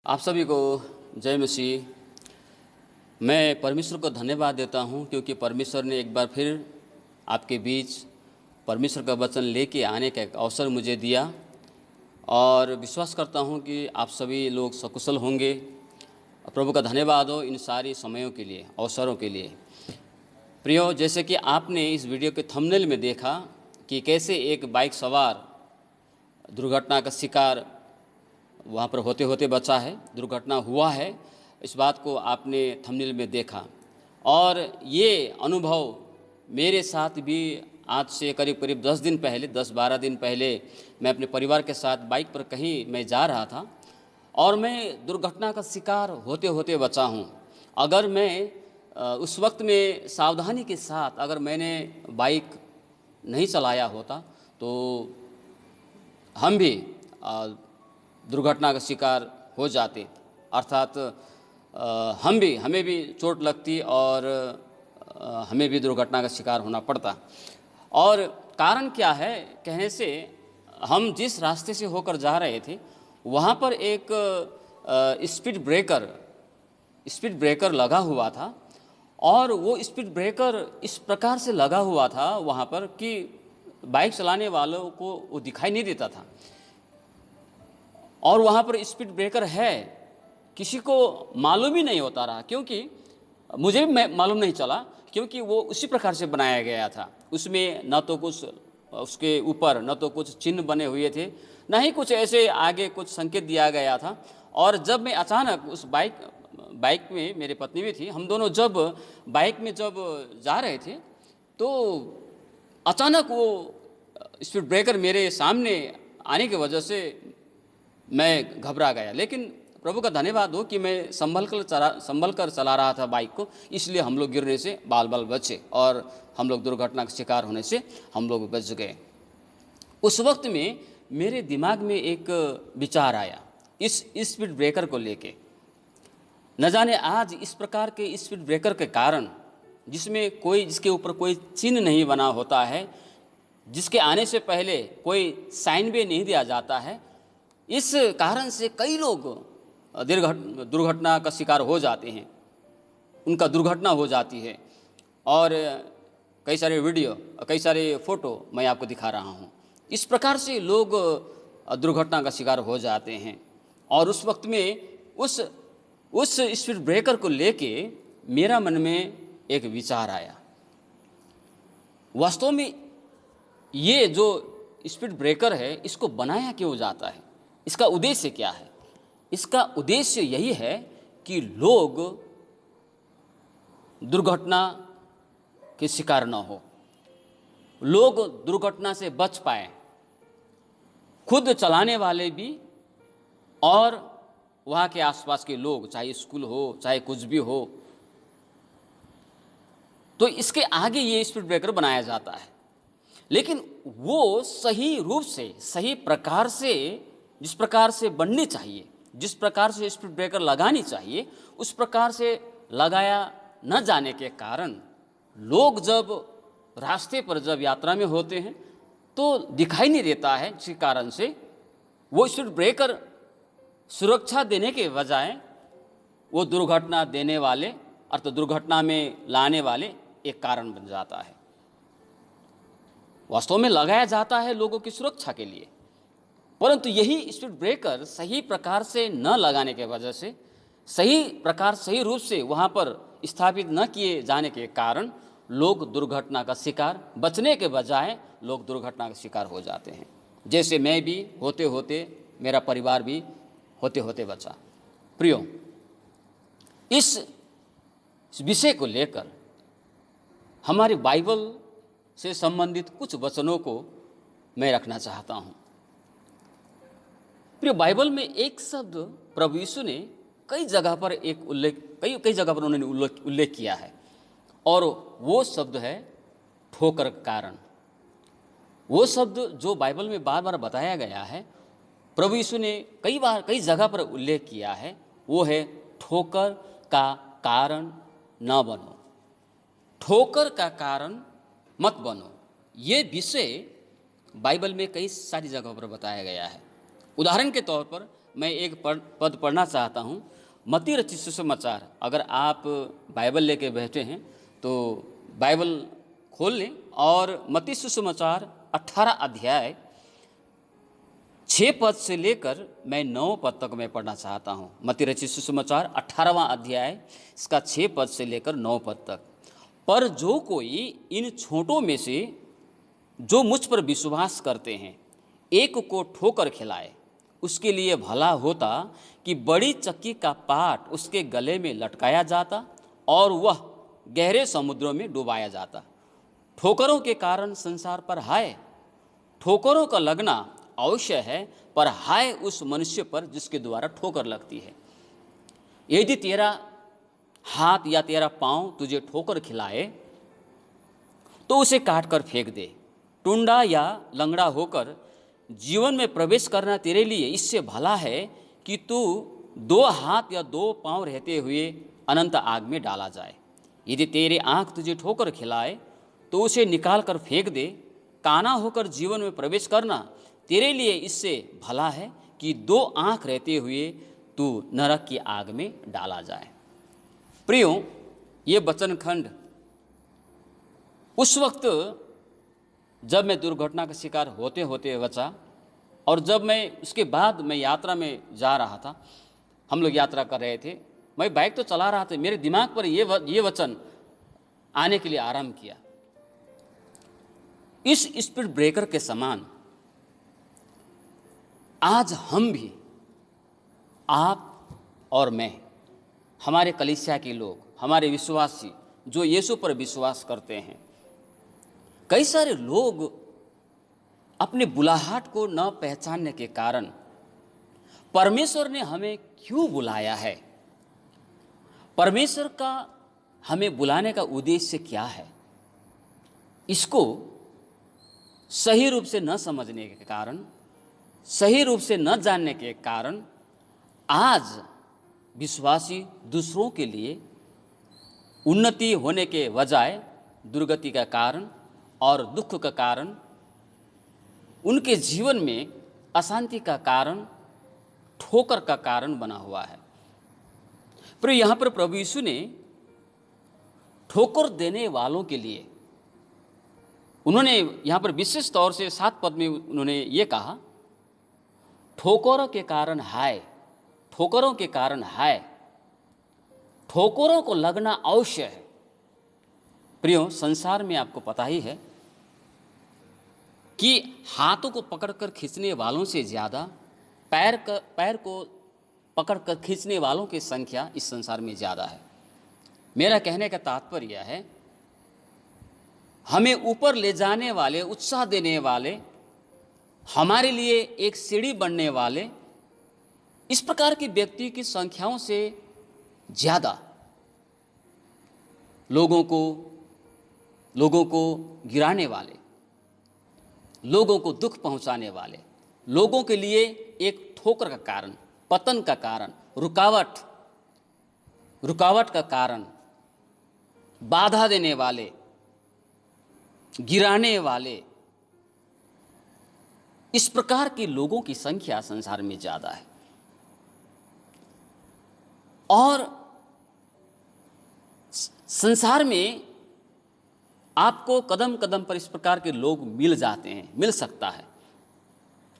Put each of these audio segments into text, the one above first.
आप सभी को जय मसीह। मैं परमेश्वर को धन्यवाद देता हूं क्योंकि परमेश्वर ने एक बार फिर आपके बीच परमेश्वर का वचन लेके आने का एक अवसर मुझे दिया और विश्वास करता हूं कि आप सभी लोग सकुशल होंगे। प्रभु का धन्यवाद हो इन सारी समयों के लिए, अवसरों के लिए। प्रियो, जैसे कि आपने इस वीडियो के थंबनेल में देखा कि कैसे एक बाइक सवार दुर्घटना का शिकार वहाँ पर होते होते बचा है, दुर्घटना हुआ है, इस बात को आपने थंबनेल में देखा। और ये अनुभव मेरे साथ भी आज से करीब करीब 10 दिन पहले, 10-12 दिन पहले मैं अपने परिवार के साथ बाइक पर कहीं मैं जा रहा था और मैं दुर्घटना का शिकार होते होते बचा हूँ। अगर मैं उस वक्त में सावधानी के साथ अगर मैंने बाइक नहीं चलाया होता तो हम भी दुर्घटना का शिकार हो जाते, अर्थात हमें भी चोट लगती और हमें भी दुर्घटना का शिकार होना पड़ता। और कारण क्या है कहने से, हम जिस रास्ते से होकर जा रहे थे वहाँ पर एक स्पीड ब्रेकर लगा हुआ था और वो स्पीड ब्रेकर इस प्रकार से लगा हुआ था वहाँ पर कि बाइक चलाने वालों को वो दिखाई नहीं देता था। और वहाँ पर स्पीड ब्रेकर है, किसी को मालूम ही नहीं होता रहा, क्योंकि मुझे भी मालूम नहीं चला, क्योंकि वो उसी प्रकार से बनाया गया था। उसमें न तो कुछ उसके ऊपर न तो कुछ चिन्ह बने हुए थे, न ही कुछ ऐसे आगे कुछ संकेत दिया गया था। और जब मैं अचानक उस बाइक में मेरी पत्नी भी थी, हम दोनों जब बाइक में जब जा रहे थे तो अचानक वो स्पीड ब्रेकर मेरे सामने आने की वजह से मैं घबरा गया। लेकिन प्रभु का धन्यवाद हो कि मैं संभल कर चला रहा था बाइक को, इसलिए हम लोग गिरने से बाल बचे और हम लोग दुर्घटना का शिकार होने से हम लोग बच गए। उस वक्त में मेरे दिमाग में एक विचार आया इस स्पीड ब्रेकर को लेके। न जाने आज इस प्रकार के स्पीड ब्रेकर के कारण, जिसके ऊपर कोई चिन्ह नहीं बना होता है, जिसके आने से पहले कोई साइन भी नहीं दिया जाता है, इस कारण से कई लोग दुर्घटना का शिकार हो जाते हैं, उनका दुर्घटना हो जाती है। और कई सारे वीडियो, कई सारे फ़ोटो मैं आपको दिखा रहा हूँ। इस प्रकार से लोग दुर्घटना का शिकार हो जाते हैं। और उस वक्त में उस स्पीड ब्रेकर को लेके मेरा मन में एक विचार आया, वास्तव में ये जो स्पीड ब्रेकर है इसको बनाया क्यों जाता है, इसका उद्देश्य क्या है? इसका उद्देश्य यही है कि लोग दुर्घटना के शिकार न हो, लोग दुर्घटना से बच पाए, खुद चलाने वाले भी और वहाँ के आसपास के लोग, चाहे स्कूल हो चाहे कुछ भी हो। तो इसके आगे ये स्पीड ब्रेकर बनाया जाता है, लेकिन वो सही रूप से, सही प्रकार से, जिस प्रकार से बननी चाहिए, जिस प्रकार से स्पीड ब्रेकर लगानी चाहिए, उस प्रकार से लगाया न जाने के कारण लोग जब रास्ते पर जब यात्रा में होते हैं तो दिखाई नहीं देता है, जिस कारण से वो स्पीड ब्रेकर सुरक्षा देने के बजाय वो दुर्घटना देने वाले अर्थात दुर्घटना में लाने वाले एक कारण बन जाता है। वास्तव में लगाया जाता है लोगों की सुरक्षा के लिए, परंतु यही स्पीड ब्रेकर सही प्रकार से न लगाने के वजह से, सही रूप से वहाँ पर स्थापित न किए जाने के कारण लोग दुर्घटना का शिकार, बचने के बजाय लोग दुर्घटना का शिकार हो जाते हैं। जैसे मैं भी होते होते, मेरा परिवार भी होते होते बचा। प्रियो, इस विषय को लेकर हमारी बाइबल से संबंधित कुछ वचनों को मैं रखना चाहता हूँ। प्रिय, बाइबल में एक शब्द प्रभु यीशु ने कई जगह पर कई जगह पर उन्होंने उल्लेख किया है, और वो शब्द है ठोकर का कारण। वो शब्द जो बाइबल में बार बार बताया गया है, प्रभु यीशु ने कई जगह पर उल्लेख किया है, वो है ठोकर का कारण न बनो, ठोकर का कारण मत बनो। ये विषय बाइबल में कई सारी जगहों पर बताया गया है। उदाहरण के तौर पर मैं एक पद पढ़ना चाहता हूँ। मत्ती रचित सुसमाचार, अगर आप बाइबल लेके बैठे हैं तो बाइबल खोल लें और मत्ती सुसमाचार 18 अध्याय 6 पद से लेकर मैं 9 पद तक मैं पढ़ना चाहता हूँ। मत्ती रचित सुसमाचार 18वां अध्याय इसका 6 पद से लेकर 9 पद तक। पर जो कोई इन छोटों में से जो मुझ पर विश्वास करते हैं एक को ठोकर खिलाए, उसके लिए भला होता कि बड़ी चक्की का पाट उसके गले में लटकाया जाता और वह गहरे समुद्रों में डुबाया जाता। ठोकरों के कारण संसार पर हाय, ठोकरों का लगना अवश्य है, पर हाय उस मनुष्य पर जिसके द्वारा ठोकर लगती है। यदि तेरा हाथ या तेरा पांव तुझे ठोकर खिलाए तो उसे काट कर फेंक दे। टुंडा या लंगड़ा होकर जीवन में प्रवेश करना तेरे लिए इससे भला है कि तू 2 हाथ या 2 पांव रहते हुए अनंत आग में डाला जाए। यदि तेरी आंख तुझे ठोकर खिलाए तो उसे निकाल कर फेंक दे। काना होकर जीवन में प्रवेश करना तेरे लिए इससे भला है कि 2 आंख रहते हुए तू नरक की आग में डाला जाए। प्रियो, ये वचन खंड उस वक्त जब मैं दुर्घटना का शिकार होते होते बचा, और जब मैं उसके बाद मैं यात्रा में जा रहा था, हम लोग यात्रा कर रहे थे, मैं बाइक तो चला रहा था, मेरे दिमाग पर ये वचन आने के लिए आरंभ किया। इस स्पीड ब्रेकर के समान आज हम भी, आप और मैं, हमारे कलीसिया के लोग, हमारे विश्वासी जो यीशु पर विश्वास करते हैं, कई सारे लोग अपने बुलाहट को न पहचानने के कारण परमेश्वर ने हमें क्यों बुलाया है, परमेश्वर का हमें बुलाने का उद्देश्य क्या है, इसको सही रूप से न समझने के कारण, सही रूप से न जानने के कारण आज विश्वासी दूसरों के लिए उन्नति होने के बजाय दुर्गति का कारण और दुख का कारण, उनके जीवन में अशांति का कारण, ठोकर का कारण बना हुआ है। पर यहाँ पर प्रभु यीशु ने ठोकर देने वालों के लिए, उन्होंने यहाँ पर विशेष तौर से 7 पद में उन्होंने ये कहा, ठोकरों के कारण हाय, ठोकरों के कारण हाय, ठोकरों को लगना अवश्य है। प्रियो, संसार में आपको पता ही है कि हाथों को पकड़कर खींचने वालों से ज़्यादा पैर को पकड़कर खींचने वालों की संख्या इस संसार में ज़्यादा है। मेरा कहने का तात्पर्य यह है, हमें ऊपर ले जाने वाले, उत्साह देने वाले, हमारे लिए एक सीढ़ी बनने वाले, इस प्रकार के व्यक्ति की संख्याओं से ज़्यादा लोगों को गिराने वाले, लोगों को दुख पहुंचाने वाले, लोगों के लिए एक ठोकर का कारण, पतन का कारण, रुकावट का कारण, बाधा देने वाले, गिराने वाले, इस प्रकार के लोगों की संख्या संसार में ज़्यादा है। और संसार में आपको कदम कदम पर इस प्रकार के लोग मिल जाते हैं, मिल सकता है,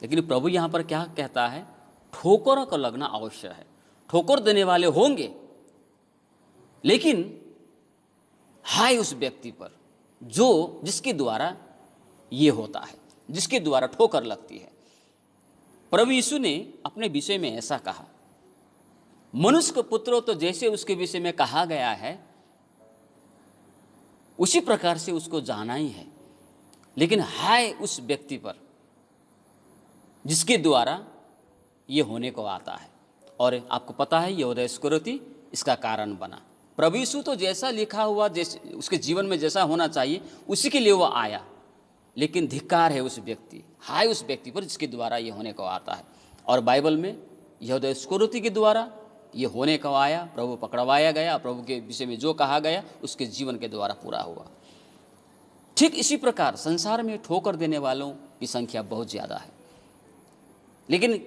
लेकिन प्रभु यहाँ पर क्या कहता है, ठोकर का लगना अवश्य है। ठोकर देने वाले होंगे, लेकिन हाय उस व्यक्ति पर जिसके द्वारा ये होता है, जिसके द्वारा ठोकर लगती है। प्रभु यीशु ने अपने विषय में ऐसा कहा, मनुष्य के पुत्र तो जैसे उसके विषय में कहा गया है उसी प्रकार से उसको जाना ही है, लेकिन हाय उस व्यक्ति पर जिसके द्वारा ये होने को आता है। और आपको पता है यहूदा इस्करियोती इसका कारण बना। प्रभु यीशु तो जैसा लिखा हुआ, जैसे उसके जीवन में जैसा होना चाहिए उसी के लिए वो आया, लेकिन धिक्कार है उस व्यक्ति, हाय उस व्यक्ति पर जिसके द्वारा ये होने को आता है। और बाइबल में यहूदा इस्करियोती के द्वारा ये होने को आया, प्रभु पकड़वाया गया, प्रभु के विषय में जो कहा गया उसके जीवन के द्वारा पूरा हुआ। ठीक इसी प्रकार संसार में ठोकर देने वालों की संख्या बहुत ज़्यादा है, लेकिन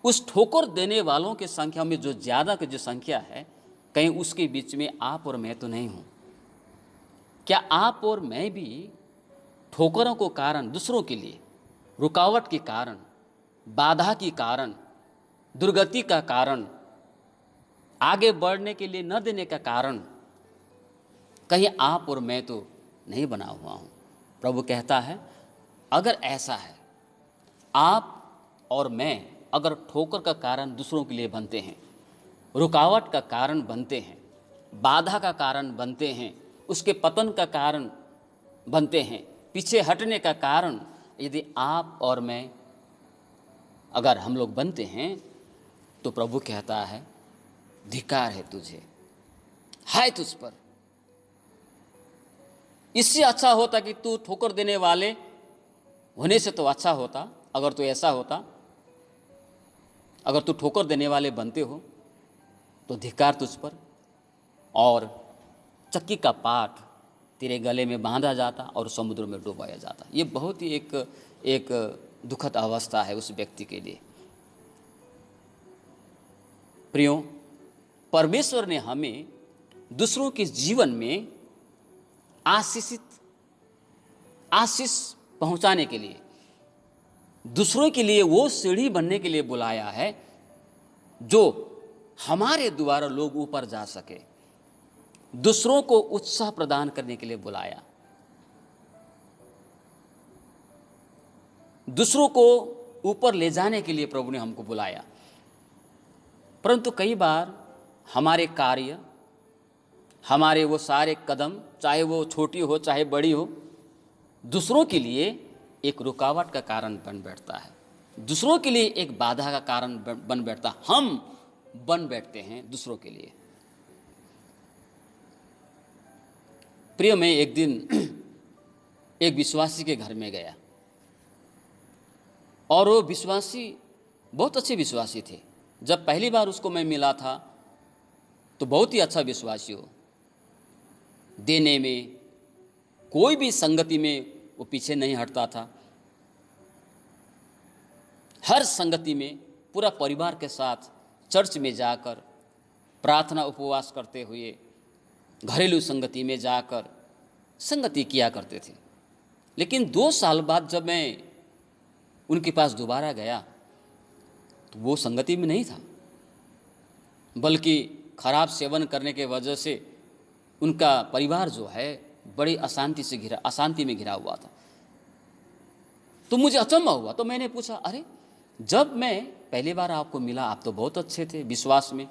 उस ठोकर देने वालों की संख्या में जो ज़्यादा की जो संख्या है, कहीं उसके बीच में आप और मैं तो नहीं हूँ। क्या आप और मैं भी ठोकरों को कारण, दूसरों के लिए रुकावट के कारण, बाधा के कारण, दुर्गति का कारण, आगे बढ़ने के लिए न देने का कारण, कहीं आप और मैं तो नहीं बना हुआ हूँ? प्रभु कहता है, अगर ऐसा है, आप और मैं अगर ठोकर का कारण दूसरों के लिए बनते हैं, रुकावट का कारण बनते हैं, बाधा का कारण बनते हैं, उसके पतन का कारण बनते हैं, पीछे हटने का कारण यदि आप और मैं अगर हम लोग बनते हैं, तो प्रभु कहता है, धिक्कार है तुझे, हाय तुझ पर। इससे अच्छा होता कि तू ठोकर देने वाले होने से तो अच्छा होता, अगर तू ऐसा होता, अगर तू ठोकर देने वाले बनते हो तो धिक्कार तुझ पर, और चक्की का पाट तेरे गले में बांधा जाता और समुद्र में डुबाया जाता। ये बहुत ही एक दुखद अवस्था है उस व्यक्ति के लिए। प्रियो, परमेश्वर ने हमें दूसरों के जीवन में आशीष पहुंचाने के लिए, दूसरों के लिए वो सीढ़ी बनने के लिए बुलाया है जो हमारे द्वारा लोग ऊपर जा सके, दूसरों को उत्साह प्रदान करने के लिए बुलाया, दूसरों को ऊपर ले जाने के लिए प्रभु ने हमको बुलाया। परंतु कई बार हमारे कार्य, हमारे वो सारे कदम, चाहे वो छोटी हो चाहे बड़ी हो, दूसरों के लिए एक रुकावट का कारण बन बैठता है, दूसरों के लिए एक बाधा का कारण बन बैठता, हम बन बैठते हैं दूसरों के लिए। प्रिय, मैं एक दिन एक विश्वासी के घर में गया और वो विश्वासी बहुत अच्छे विश्वासी थे। जब पहली बार उसको मैं मिला था तो बहुत ही अच्छा विश्वासी हो, देने में, कोई भी संगति में वो पीछे नहीं हटता था, हर संगति में पूरा परिवार के साथ चर्च में जाकर प्रार्थना उपवास करते हुए, घरेलू संगति में जाकर संगति किया करते थे। लेकिन 2 साल बाद जब मैं उनके पास दोबारा गया तो वो संगति में नहीं था, बल्कि खराब सेवन करने के वजह से उनका परिवार जो है बड़ी अशांति में घिरा हुआ था। तो मुझे अचंभा हुआ, तो मैंने पूछा, अरे जब मैं पहली बार आपको मिला आप तो बहुत अच्छे थे, विश्वास में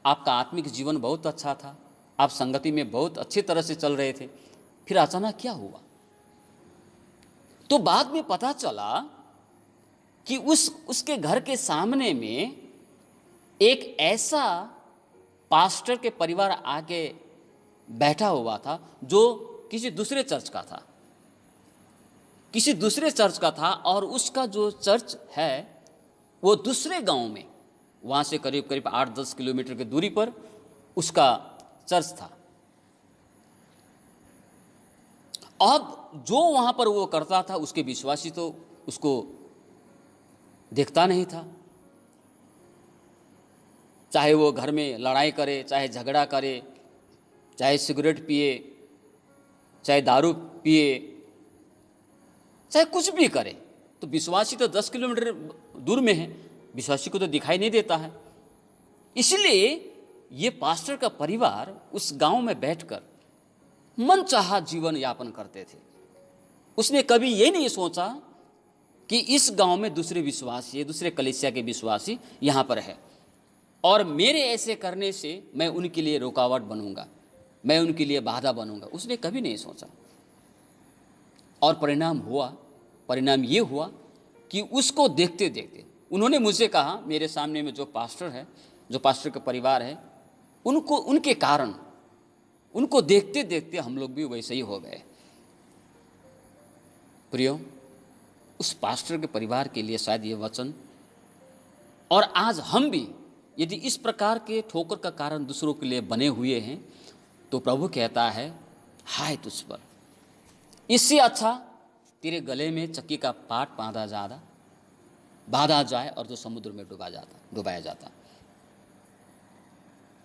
आपका आत्मिक जीवन बहुत अच्छा था, आप संगति में बहुत अच्छी तरह से चल रहे थे, फिर अचानक क्या हुआ? तो बाद में पता चला कि उसके घर के सामने में एक ऐसा पास्टर के परिवार आके बैठा हुआ था जो किसी दूसरे चर्च का था, और उसका जो चर्च है वो दूसरे गांव में, वहाँ से करीब 8-10 किलोमीटर की दूरी पर उसका चर्च था। अब जो वहाँ पर वो करता था, उसके विश्वासी तो उसको देखता नहीं था, चाहे वो घर में लड़ाई करे, चाहे झगड़ा करे, चाहे सिगरेट पिए, चाहे दारू पिए, चाहे कुछ भी करे, तो विश्वासी तो 10 किलोमीटर दूर में है, विश्वासी को तो दिखाई नहीं देता है। इसलिए ये पास्टर का परिवार उस गांव में बैठकर मनचाहा जीवन यापन करते थे। उसने कभी ये नहीं सोचा कि इस गांव में दूसरे विश्वासी, दूसरे कलीसिया के विश्वासी यहाँ पर है और मेरे ऐसे करने से मैं उनके लिए रुकावट बनूंगा, मैं उनके लिए बाधा बनूंगा। उसने कभी नहीं सोचा। और परिणाम ये हुआ कि उसको देखते देखते उन्होंने मुझे कहा, मेरे सामने में जो पास्टर का परिवार है, उनके कारण, उनको देखते देखते हम लोग भी वैसे ही हो गए। प्रियो, उस पास्टर के परिवार के लिए शायद ये वचन, और आज हम भी यदि इस प्रकार के ठोकर का कारण दूसरों के लिए बने हुए हैं, तो प्रभु कहता है, हाय तुझ पर, इससे अच्छा तेरे गले में चक्की का पाट बांधा जाता, बांधा जाए और तो समुद्र में डुबाया जाता।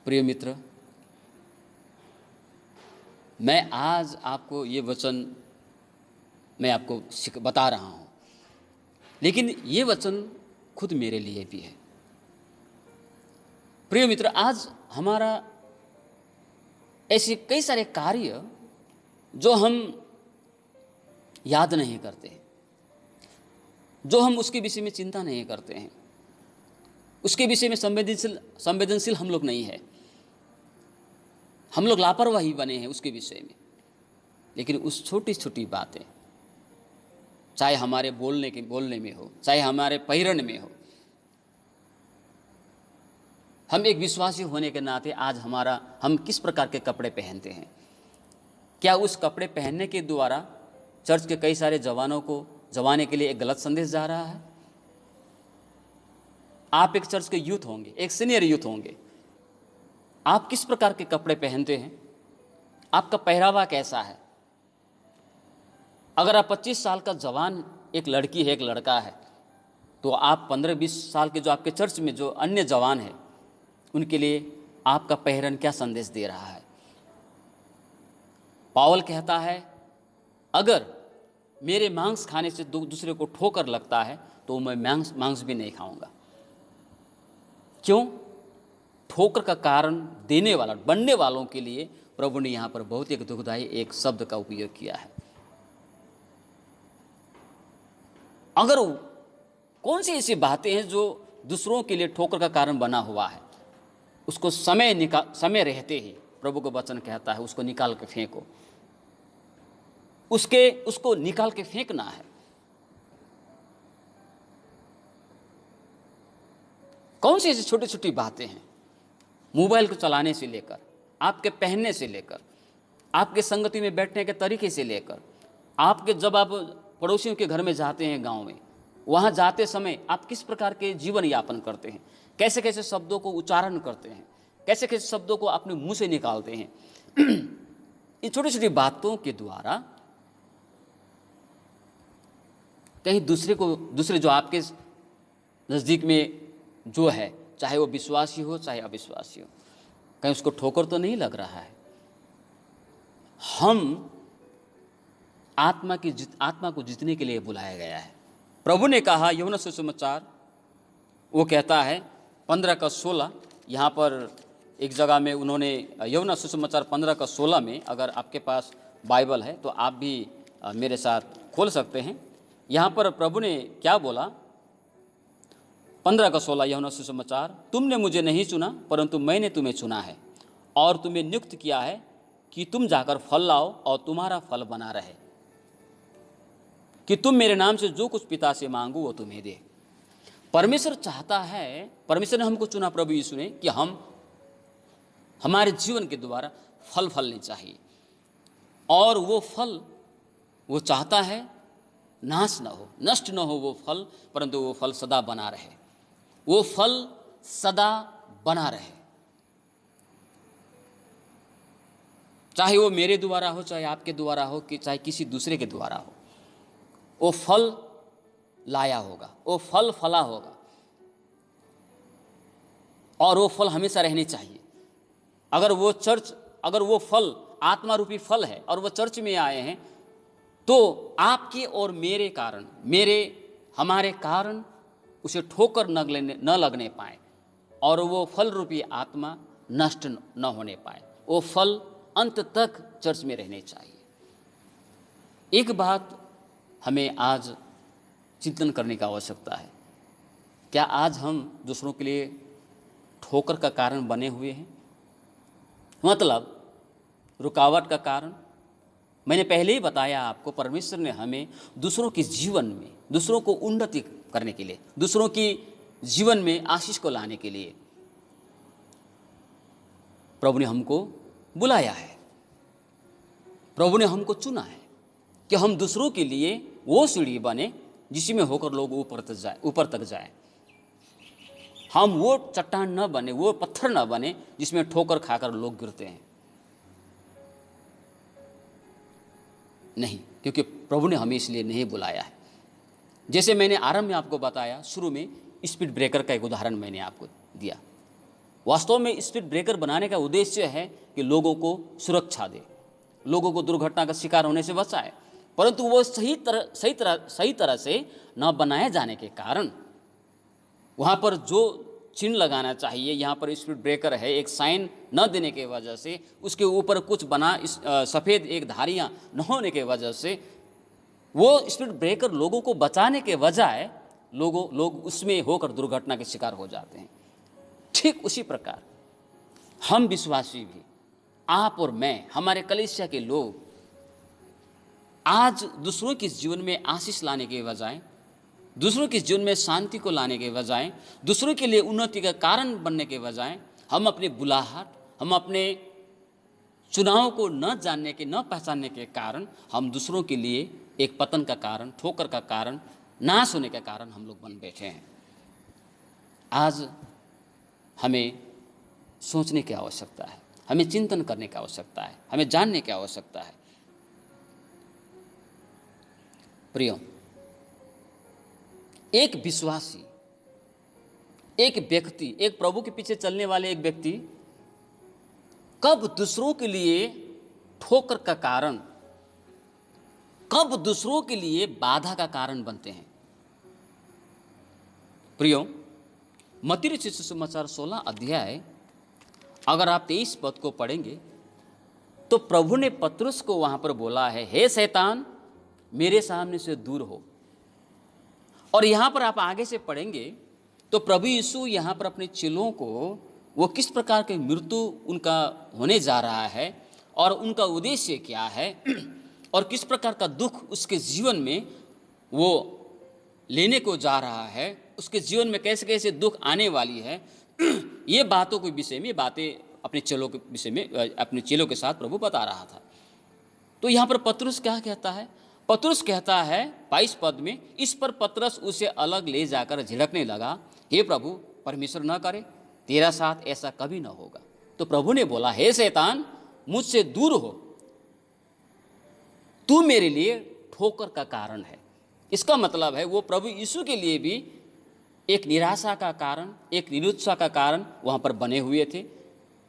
प्रिय मित्र, मैं आज आपको ये वचन मैं आपको बता रहा हूँ, लेकिन ये वचन खुद मेरे लिए भी है। प्रिय मित्र, आज हमारा ऐसे कई सारे कार्य जो हम याद नहीं करते हैं, जो हम उसके विषय में चिंता नहीं करते हैं, उसके विषय में संवेदनशील हम लोग नहीं है, हम लोग लापरवाही बने हैं उसके विषय में। लेकिन उस छोटी छोटी बातें, चाहे हमारे बोलने में हो, चाहे हमारे पहिरन में हो, हम एक विश्वासी होने के नाते आज हम किस प्रकार के कपड़े पहनते हैं? क्या उस कपड़े पहनने के द्वारा चर्च के कई सारे जवानों को जवाने के लिए एक गलत संदेश जा रहा है? आप एक चर्च के यूथ होंगे, एक सीनियर यूथ होंगे, आप किस प्रकार के कपड़े पहनते हैं? आपका पहरावा कैसा है? अगर आप 25 साल का जवान एक लड़की है, एक लड़का है, तो आप 15-20 साल के जो आपके चर्च में जो अन्य जवान हैं, उनके लिए आपका पहरन क्या संदेश दे रहा है? पावल कहता है, अगर मेरे मांस खाने से दूसरे को ठोकर लगता है तो मैं मांस भी नहीं खाऊंगा। क्यों? ठोकर का कारण बनने वालों के लिए प्रभु ने यहाँ पर बहुत एक दुखदायी एक शब्द का उपयोग किया है। अगर कौन सी ऐसी बातें हैं जो दूसरों के लिए ठोकर का कारण बना हुआ है, उसको समय रहते ही प्रभु को वचन कहता है उसको निकाल के फेंको, उसको निकाल के फेंकना है। कौन सी ऐसी छोटी छोटी बातें हैं, मोबाइल को चलाने से लेकर, आपके पहनने से लेकर, आपके संगति में बैठने के तरीके से लेकर, जब आप पड़ोसियों के घर में जाते हैं, गांव में, वहां जाते समय आप किस प्रकार के जीवन यापन करते हैं, कैसे कैसे शब्दों को उच्चारण करते हैं, कैसे कैसे शब्दों को अपने मुंह से निकालते हैं। इन छोटी छोटी बातों के द्वारा कहीं दूसरे जो आपके नज़दीक में जो है, चाहे वो विश्वासी हो चाहे अविश्वासी हो, कहीं उसको ठोकर तो नहीं लग रहा है? हम आत्मा को जीतने के लिए बुलाया गया है। प्रभु ने कहा, यूहन्ना सुसमाचार वो कहता है 15:16, यहाँ पर एक जगह में उन्होंने यूहन्ना सुसमाचार 15:16 में, अगर आपके पास बाइबल है तो आप भी मेरे साथ खोल सकते हैं। यहाँ पर प्रभु ने क्या बोला? 15:16 यूहन्ना सुसमाचार, तुमने मुझे नहीं चुना परंतु मैंने तुम्हें चुना है और तुम्हें नियुक्त किया है कि तुम जाकर फल लाओ और तुम्हारा फल बना रहे, कि तुम मेरे नाम से जो कुछ पिता से मांगो वो तुम्हें दे। परमेश्वर चाहता है, परमेश्वर ने हमको चुना, प्रभु यीशु ने, कि हमारे जीवन के द्वारा फल फलने चाहिए। और वो फल वो चाहता है नाश न हो, नष्ट न हो वो फल, परंतु वो फल सदा बना रहे, वो फल सदा बना रहे। चाहे वो मेरे द्वारा हो, चाहे आपके द्वारा हो, कि चाहे किसी दूसरे के द्वारा हो, वो फल लाया होगा, वो फल फला होगा, और वो फल हमेशा रहने चाहिए। अगर वो फल आत्मा रूपी फल है और वो चर्च में आए हैं, तो आपके और हमारे कारण उसे ठोकर न लगने पाए और वो फल रूपी आत्मा नष्ट न होने पाए, वो फल अंत तक चर्च में रहने चाहिए। एक बात हमें आज चिंतन करने की आवश्यकता है, क्या आज हम दूसरों के लिए ठोकर का कारण बने हुए हैं? मतलब रुकावट का कारण। मैंने पहले ही बताया आपको, परमेश्वर ने हमें दूसरों के जीवन में, दूसरों को उन्नति करने के लिए, दूसरों की जीवन में आशीष को लाने के लिए प्रभु ने हमको बुलाया है, प्रभु ने हमको चुना है कि हम दूसरों के लिए वो सीढ़ी बने जिसमें होकर लोग ऊपर तक जाए। हम वो चट्टान न बने, वो पत्थर न बने जिसमें ठोकर खाकर लोग गिरते हैं। नहीं, क्योंकि प्रभु ने हमें इसलिए नहीं बुलाया है। जैसे मैंने आरंभ में आपको बताया, शुरू में स्पीड ब्रेकर का एक उदाहरण मैंने आपको दिया। वास्तव में स्पीड ब्रेकर बनाने का उद्देश्य है कि लोगों को सुरक्षा दे, लोगों को दुर्घटना का शिकार होने से बचाए, परंतु वो सही तरह से न बनाए जाने के कारण वहाँ पर जो चिन्ह लगाना चाहिए, यहाँ पर स्पीड ब्रेकर है, एक साइन न देने के वजह से, उसके ऊपर कुछ बना सफ़ेद एक धारियाँ न होने के वजह से, वो स्पीड ब्रेकर लोगों को बचाने के बजाय लोग उसमें होकर दुर्घटना के शिकार हो जाते हैं। ठीक उसी प्रकार हम विश्वासी भी, आप और मैं, हमारे कलीसिया के लोग आज दूसरों के जीवन में आशीष लाने के बजाय, दूसरों के जीवन में शांति को लाने के बजाय, दूसरों के लिए उन्नति का कारण बनने के बजाय, हम अपने बुलाहट, हम अपने चुनाव को न जानने के, न पहचानने के कारण हम दूसरों के लिए एक पतन का कारण, ठोकर का कारण, नाश होने का कारण हम लोग बन बैठे हैं। आज हमें सोचने की आवश्यकता है, हमें चिंतन करने की आवश्यकता है, हमें जानने की आवश्यकता है। प्रियो, एक विश्वासी, एक व्यक्ति, एक प्रभु के पीछे चलने वाले एक व्यक्ति कब दूसरों के लिए ठोकर का कारण, कब दूसरों के लिए बाधा का कारण बनते हैं। प्रियो, मत्ती रचित सुसमाचार 16 अध्याय अगर आप 23 पद को पढ़ेंगे तो प्रभु ने पतरस को वहां पर बोला है, हे शैतान, मेरे सामने से दूर हो। और यहां पर आप आगे से पढ़ेंगे तो प्रभु यीशु यहां पर अपने चेलों को वो किस प्रकार की मृत्यु उनका होने जा रहा है और उनका उद्देश्य क्या है और किस प्रकार का दुख उसके जीवन में वो लेने को जा रहा है, उसके जीवन में कैसे कैसे दुख आने वाली है, ये बातों के विषय में, बातें अपने चेलों के विषय में, अपने चेलों के साथ प्रभु बता रहा था। तो यहाँ पर पतरस क्या कहता है? पतरस कहता है 22 पद में, इस पर पतरस उसे अलग ले जाकर झिड़कने लगा, हे प्रभु, परमेश्वर न करे, तेरा साथ ऐसा कभी न होगा। तो प्रभु ने बोला, हे शैतान, मुझसे दूर हो, तू मेरे लिए ठोकर का कारण है। इसका मतलब है वो प्रभु यीशु के लिए भी एक निराशा का कारण, एक निरुत्साह का कारण वहाँ पर बने हुए थे।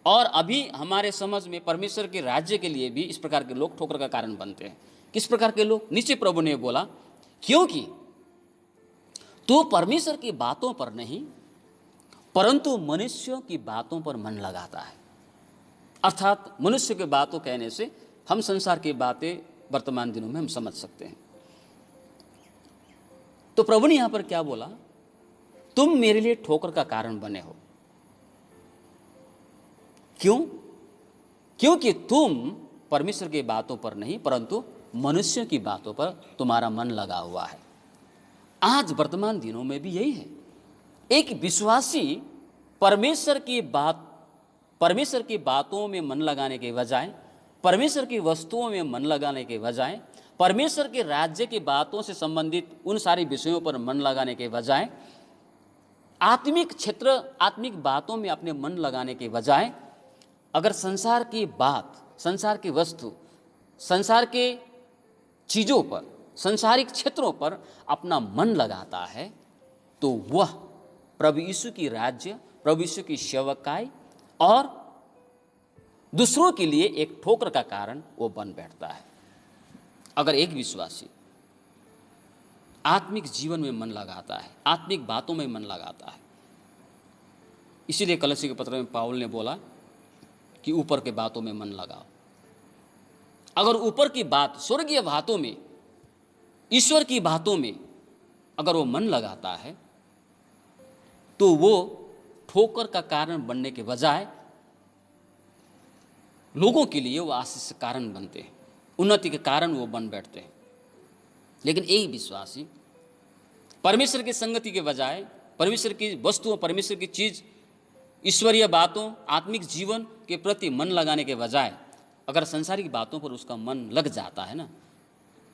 और अभी हमारे समझ में परमेश्वर के राज्य के लिए भी इस प्रकार के लोग ठोकर का कारण बनते हैं। किस प्रकार के लोग? नीचे प्रभु ने बोला, क्योंकि तू परमेश्वर की बातों पर नहीं परंतु मनुष्यों की बातों पर मन लगाता है। अर्थात मनुष्य की बातों कहने से हम संसार की बातें वर्तमान दिनों में हम समझ सकते हैं। तो प्रभु ने यहां पर क्या बोला? तुम मेरे लिए ठोकर का कारण बने हो। क्यों? क्योंकि तुम परमेश्वर की बातों पर नहीं परंतु मनुष्यों की बातों पर तुम्हारा मन लगा हुआ है। आज वर्तमान दिनों में भी यही है। एक विश्वासी परमेश्वर की बातों में मन लगाने के बजाय, परमेश्वर की वस्तुओं में मन लगाने के बजाय, परमेश्वर के राज्य की बातों से संबंधित उन सारी विषयों पर मन लगाने के बजाय, आत्मिक क्षेत्र, आत्मिक बातों में अपने मन लगाने के बजाय अगर संसार की बात, संसार की वस्तु, संसार के चीज़ों पर, संसारिक क्षेत्रों पर अपना मन लगाता है तो वह प्रभु यीशु की राज्य, प्रभु यीशु की सेवकाई और दूसरों के लिए एक ठोकर का कारण वो बन बैठता है। अगर एक विश्वासी आत्मिक जीवन में मन लगाता है, आत्मिक बातों में मन लगाता है, इसीलिए कलसी के पत्र में पाउल ने बोला कि ऊपर के बातों में मन लगाओ। अगर ऊपर की बात, स्वर्गीय बातों में, ईश्वर की बातों में अगर वो मन लगाता है तो वो ठोकर का कारण बनने के बजाय लोगों के लिए वो आशीष का कारण बनते हैं, उन्नति के कारण वो बन बैठते हैं। लेकिन एक विश्वासी परमेश्वर की संगति के बजाय, परमेश्वर की वस्तुओं, परमेश्वर की चीज, ईश्वरीय बातों, आत्मिक जीवन के प्रति मन लगाने के बजाय अगर संसारिक बातों पर उसका मन लग जाता है ना,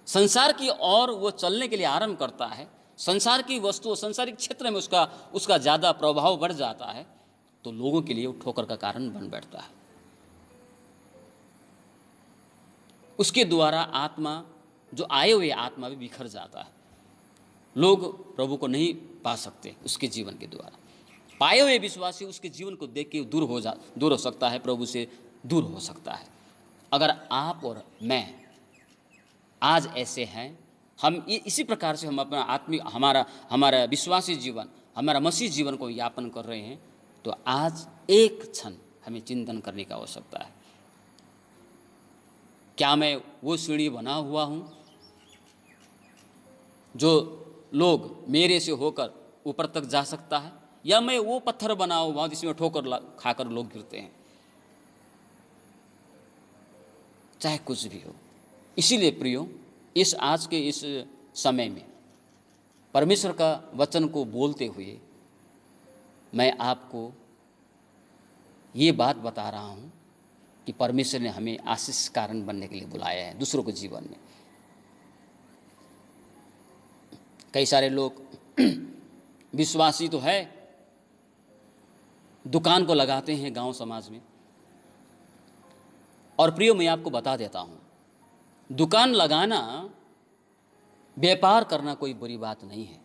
संसार की ओर वो चलने के लिए आरंभ करता है, संसार की वस्तुओं, संसारिक क्षेत्र में उसका ज़्यादा प्रभाव बढ़ जाता है, तो लोगों के लिए वो ठोकर का कारण बन बैठता है। उसके द्वारा आत्मा, जो आए हुए आत्मा भी बिखर जाता है। लोग प्रभु को नहीं पा सकते उसके जीवन के द्वारा। पाए हुए विश्वासी उसके जीवन को देख के दूर हो सकता है, प्रभु से दूर हो सकता है। अगर आप और मैं आज ऐसे हैं, हम इसी प्रकार से हम अपना आत्मिक हमारा विश्वासी जीवन, हमारा मसीह जीवन को यापन कर रहे हैं, तो आज एक क्षण हमें चिंतन करने की आवश्यकता है। क्या मैं वो सीढ़ी बना हुआ हूँ जो लोग मेरे से होकर ऊपर तक जा सकता है, या मैं वो पत्थर बना हुआ जिसमें ठोकर खाकर लोग गिरते हैं? चाहे कुछ भी हो। इसीलिए प्रियो, इस आज के इस समय में परमेश्वर का वचन को बोलते हुए मैं आपको ये बात बता रहा हूँ कि परमेश्वर ने हमें आशीष कारण बनने के लिए बुलाया है दूसरों के जीवन में। कई सारे लोग विश्वासी तो है, दुकान को लगाते हैं गांव समाज में। और प्रियो, मैं आपको बता देता हूँ, दुकान लगाना, व्यापार करना कोई बुरी बात नहीं है,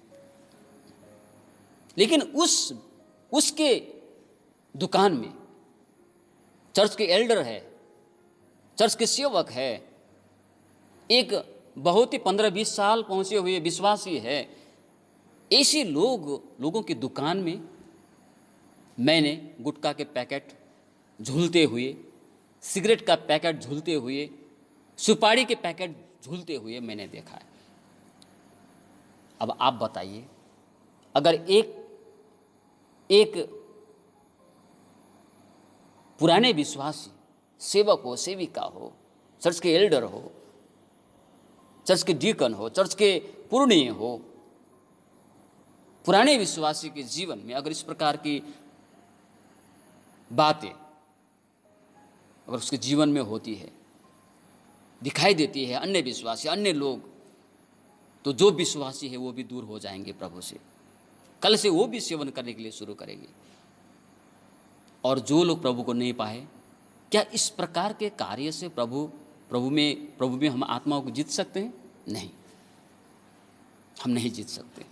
लेकिन उसके दुकान में चर्च के एल्डर है, चर्च के सेवक है, एक बहुत ही 15-20 साल पहुंचे हुए विश्वासी है, ऐसे लोगों की दुकान में मैंने गुटखा के पैकेट झूलते हुए, सिगरेट का पैकेट झूलते हुए, सुपारी के पैकेट झूलते हुए मैंने देखा है। अब आप बताइए, अगर एक पुराने विश्वासी सेवक हो, सेविका हो, चर्च के एल्डर हो, चर्च के डीकन हो, चर्च के पुरनीय हो, पुराने विश्वासी के जीवन में अगर इस प्रकार की बातें अगर उसके जीवन में होती है, दिखाई देती है अन्य विश्वासी, अन्य लोग, तो जो विश्वासी है वो भी दूर हो जाएंगे प्रभु से। कल से वो भी सेवन करने के लिए शुरू करेंगे। और जो लोग प्रभु को नहीं पाए, क्या इस प्रकार के कार्य से प्रभु में हम आत्माओं को जीत सकते हैं? नहीं, हम नहीं जीत सकते।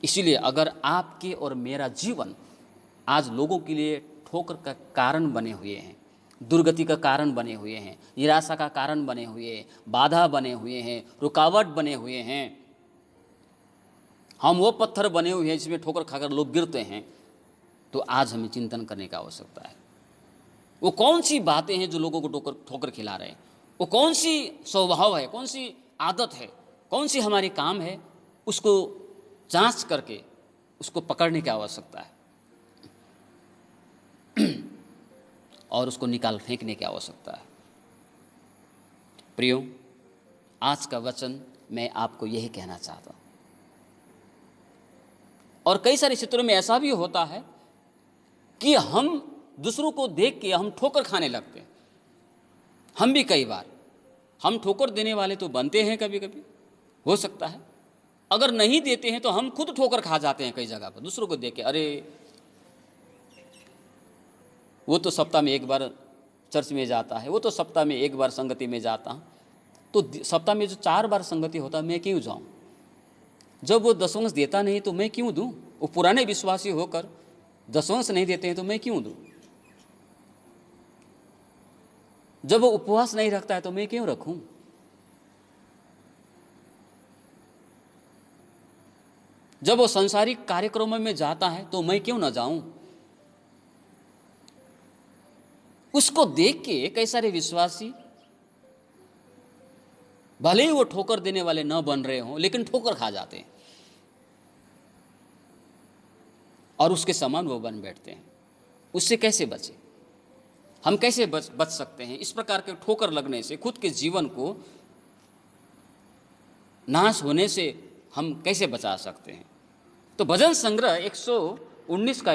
इसीलिए अगर आपके और मेरा जीवन आज लोगों के लिए ठोकर का कारण बने हुए हैं, दुर्गति का कारण बने हुए हैं, निराशा का कारण बने हुए हैं, बाधा बने हुए हैं, रुकावट बने हुए हैं, हम वो पत्थर बने हुए हैं जिसमें ठोकर खाकर लोग गिरते हैं, तो आज हमें चिंतन करने की आवश्यकता है। वो कौन सी बातें हैं जो लोगों को ठोकर खिला रहे हैं? वो कौन सी स्वभाव है, कौन सी आदत है, कौन सी हमारी काम है? उसको जांच करके उसको पकड़ने की आवश्यकता है और उसको निकाल फेंकने की आवश्यकता है। प्रियो, आज का वचन मैं आपको यही कहना चाहता हूँ। और कई सारे क्षेत्रों में ऐसा भी होता है कि हम दूसरों को देख के हम ठोकर खाने लगते हैं। हम भी कई बार हम ठोकर देने वाले तो बनते हैं, कभी कभी हो सकता है। अगर नहीं देते हैं तो हम खुद ठोकर खा जाते हैं कई जगह पर दूसरों को देख के। अरे वो तो सप्ताह में एक बार चर्च में जाता है, वो तो सप्ताह में एक बार संगति में जाता हूँ, तो सप्ताह में जो 4 बार संगति होता है मैं क्यों जाऊँ? जब वो दशवंश देता नहीं तो मैं क्यों दूँ? वो पुराने विश्वासी होकर दशवंश नहीं देते हैं तो मैं क्यों दूँ? जब वो उपवास नहीं रखता है तो मैं क्यों रखूं? जब वो सांसारिक कार्यक्रमों में जाता है तो मैं क्यों ना जाऊं? उसको देख के कई सारे विश्वासी, भले ही वो ठोकर देने वाले न बन रहे हों, लेकिन ठोकर खा जाते हैं और उसके समान वो बन बैठते हैं। उससे कैसे बचे? हम कैसे बच सकते हैं? इस प्रकार के ठोकर लगने से, खुद के जीवन को नाश होने से हम कैसे बचा सकते हैं? तो भजन संग्रह 119 का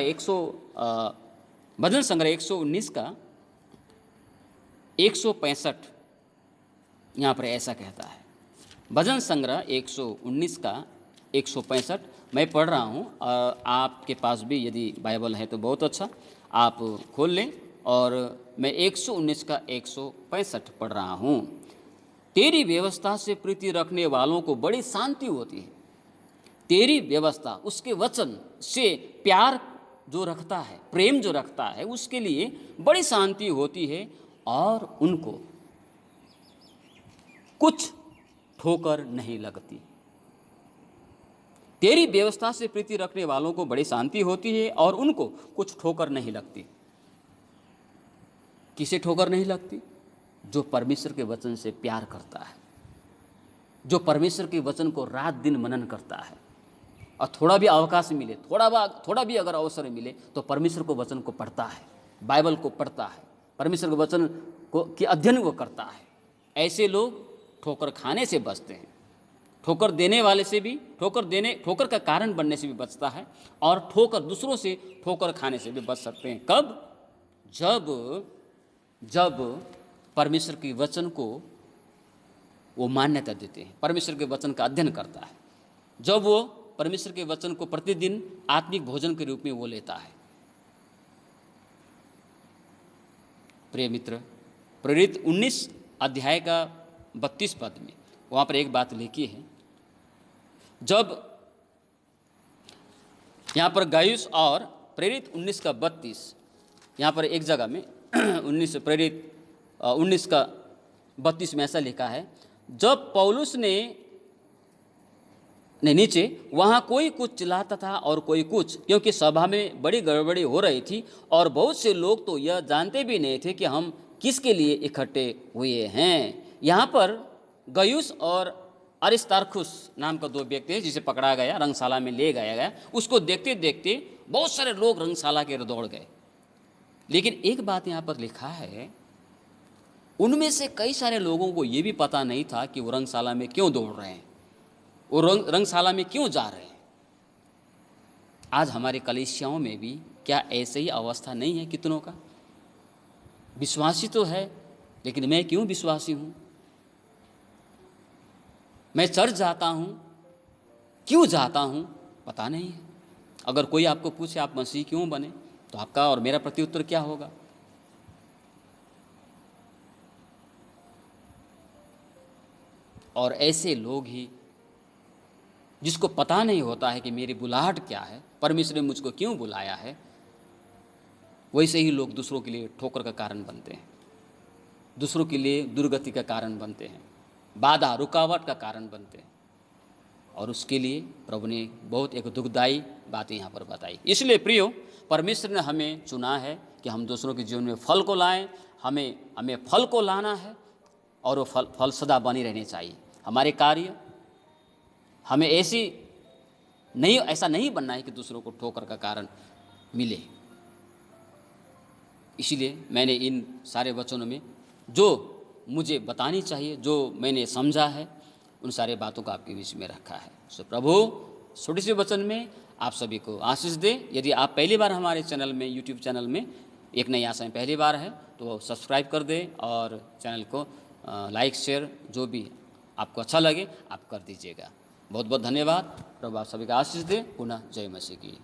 165 यहाँ पर ऐसा कहता है। भजन संग्रह 119 का 165 मैं पढ़ रहा हूँ। आपके पास भी यदि बाइबल है तो बहुत अच्छा, आप खोल लें। और मैं 119 का 165 पढ़ रहा हूँ। तेरी व्यवस्था से प्रीति रखने वालों को बड़ी शांति होती है, तेरी व्यवस्था, उसके वचन से प्यार जो रखता है, प्रेम जो रखता है, उसके लिए बड़ी शांति होती है और उनको कुछ ठोकर नहीं लगती। तेरी व्यवस्था से प्रीति रखने वालों को बड़ी शांति होती है और उनको कुछ ठोकर नहीं लगती। किसे ठोकर नहीं लगती? जो परमेश्वर के वचन से प्यार करता है, जो परमेश्वर के वचन को रात दिन मनन करता है और थोड़ा भी अवकाश मिले, थोड़ा भी अगर अवसर मिले तो परमेश्वर को वचन को पढ़ता है, बाइबल को पढ़ता है, परमेश्वर के वचन को के अध्ययन को करता है। ऐसे लोग ठोकर खाने से बचते हैं, ठोकर देने वाले से भी, ठोकर का कारण बनने से भी बचता है और दूसरों से ठोकर खाने से भी बच सकते हैं। कब? जब परमेश्वर के वचन को वो मान्यता देते हैं, परमेश्वर के वचन का अध्ययन करता है, जब वो परमेश्वर के वचन को प्रतिदिन आत्मिक भोजन के रूप में वो लेता है। प्रिय मित्र, प्रेरित 19 अध्याय का 32 पद में वहाँ पर एक बात लिखी है। जब यहाँ पर गायुस और प्रेरित 19 का 32, यहाँ पर एक जगह में 19 का 32 में ऐसा लिखा है, जब पौलुस ने नीचे वहाँ कोई कुछ चिल्लाता था और कोई कुछ, क्योंकि सभा में बड़ी गड़बड़ी हो रही थी और बहुत से लोग तो यह जानते भी नहीं थे कि हम किसके लिए इकट्ठे हुए हैं। यहाँ पर गयुस और अरिस्तार्खुस नाम का 2 व्यक्ति हैं जिसे पकड़ा गया, रंगशाला में ले गया। उसको देखते देखते बहुत सारे लोग रंगशाला के दौड़ गए। लेकिन एक बात यहाँ पर लिखा है, उनमें से कई सारे लोगों को ये भी पता नहीं था कि वो रंगशाला में क्यों दौड़ रहे हैं, वो रंगशाला में क्यों जा रहे हैं। आज हमारे कलीसियाओं में भी क्या ऐसे ही अवस्था नहीं है कितनों का? विश्वासी तो है, लेकिन मैं क्यों विश्वासी हूँ? मैं चर्च जाता हूँ, क्यों जाता हूँ पता नहीं है। अगर कोई आपको पूछे आप मसीह क्यों बने, तो आपका और मेरा प्रत्युत्तर क्या होगा? और ऐसे लोग ही जिसको पता नहीं होता है कि मेरी बुलाहट क्या है, परमेश्वर ने मुझको क्यों बुलाया है, वैसे ही लोग दूसरों के लिए ठोकर का कारण बनते हैं, दूसरों के लिए दुर्गति का कारण बनते हैं, बाधा रुकावट का कारण बनते हैं। और उसके लिए प्रभु ने बहुत एक दुखदायी बात यहाँ पर बताई। इसलिए प्रियो, परमेश्वर ने हमें चुना है कि हम दूसरों के जीवन में फल को लाएं। हमें फल को लाना है और वो फल सदा बनी रहने चाहिए। हमारे कार्य हमें ऐसा नहीं बनना है कि दूसरों को ठोकर का कारण मिले। इसीलिए मैंने इन सारे वचनों में जो मुझे बतानी चाहिए, जो मैंने समझा है, उन सारे बातों को आपके बीच में रखा है। सो प्रभु छोटे से वचन में आप सभी को आशीष दे। यदि आप पहली बार हमारे चैनल में, यूट्यूब चैनल में एक नई आशा में पहली बार है तो सब्सक्राइब कर दें और चैनल को लाइक शेयर जो भी आपको अच्छा लगे आप कर दीजिएगा। बहुत बहुत धन्यवाद। प्रभु आप सभी का आशीष दे। पुनः जय मसीह की।